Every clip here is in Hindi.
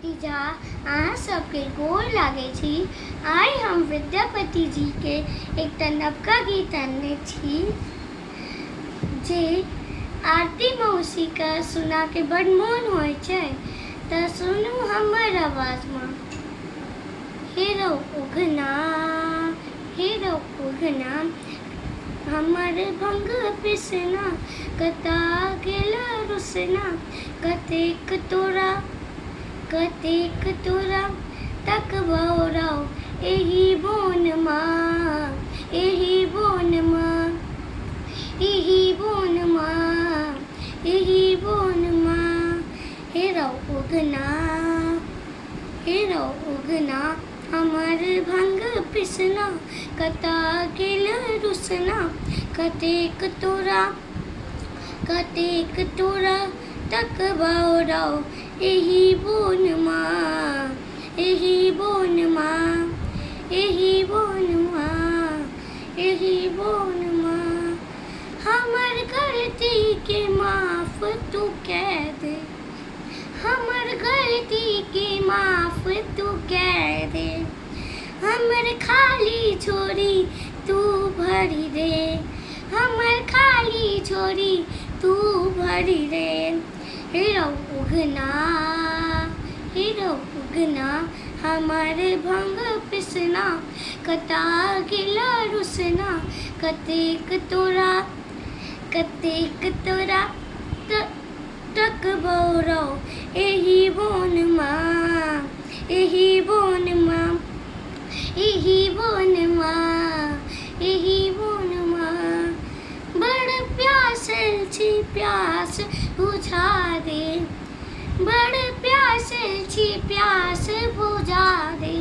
तीजा अहाँ सबके गोर लागे छी। आइ हम विद्यापति जी के एक नवका गीत आनने छी जे आरती मौसी का सुना के बड़ मोन होय छै, त सुनू हमर आवाज में। हेरो उगना हमर भंग पिसना, कता गेल रुसना, कतेक तोरा तकबौरौ एही बोन माँ, एही बोन माँ। हेरो उगना हमर भंग पिसना, कता गेल रुसना, कतेक तोरा तकबौरौ एही बोन माँ, एही बोन माँ, एही बोन माँ, एही बोन माँ। हमर गलती के माफ तू कह दे, हमर गलती के माफ तू कह दे, हमर खाली झोली तू भरी दे, हमर खाली झोली तू भरी दे। हेरो उगना हमर भंग पिसना, कता गेल रुसना, कतेक तोरा तकबौरौ एही बोन माँ, एही बोन माँ, एही बोन माँ, एही बोन माँ। बड़ प्यासल छी प्यास बुझा दे, बड़ प्यासल छी प्यास बुझा दे,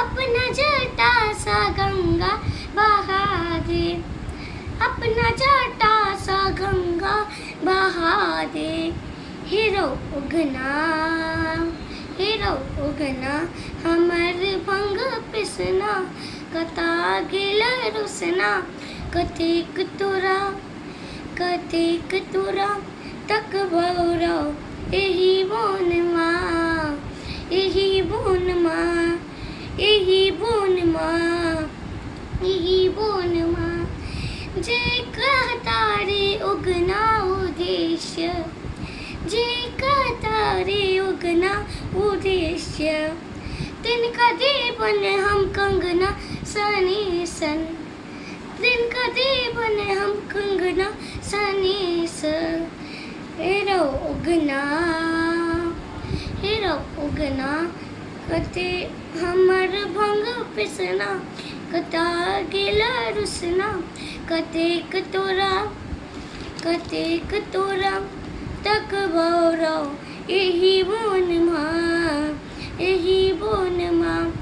अपना जटा सा गंगा बहा दे, अपना जटा सा गंगा बहा दे। हेरो उगना हमर भंग पिसना, कता गेल रुसना, कतेक तोरा तकबौरौ एही बोन माँ, एही बोन माँ, एही बोन माँ, एही बोन माँ। जे कहता रे उगना उद्देश्य, जे कहता रे उगना उद्देश्य, तिनका देवन हम कंगना सने सन, तिनका देवन हम कंगना सने सन। हेरो उगना कते हमर भंग पिसना, कता गेल रुसना, कतेक तोरा तकबौरौ एही बोन माँ, एही बोन माँ,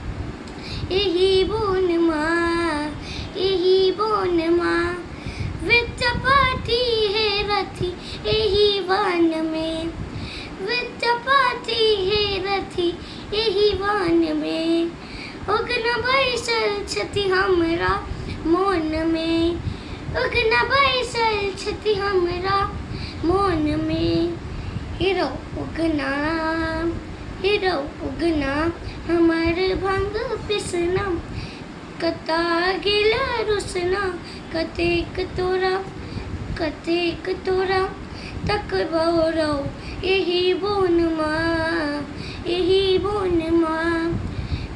एही बोन माँ, एही बोन माँ। विद्यापति हे रथी एही वन में, विद्यापति हे रथी एही वन में, उगना बैसल छथि हमरा मोन में, उगना बैसल छथि हमरा मोन में। हेरो उगना हमर भंग पिसना, कता गेल रुसना, कतेक तोरा तकबौरौ एही बोन माँ, एही बोन माँ,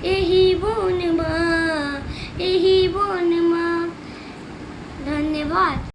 एही बोन माँ, एही बोन माँ। धन्यवाद।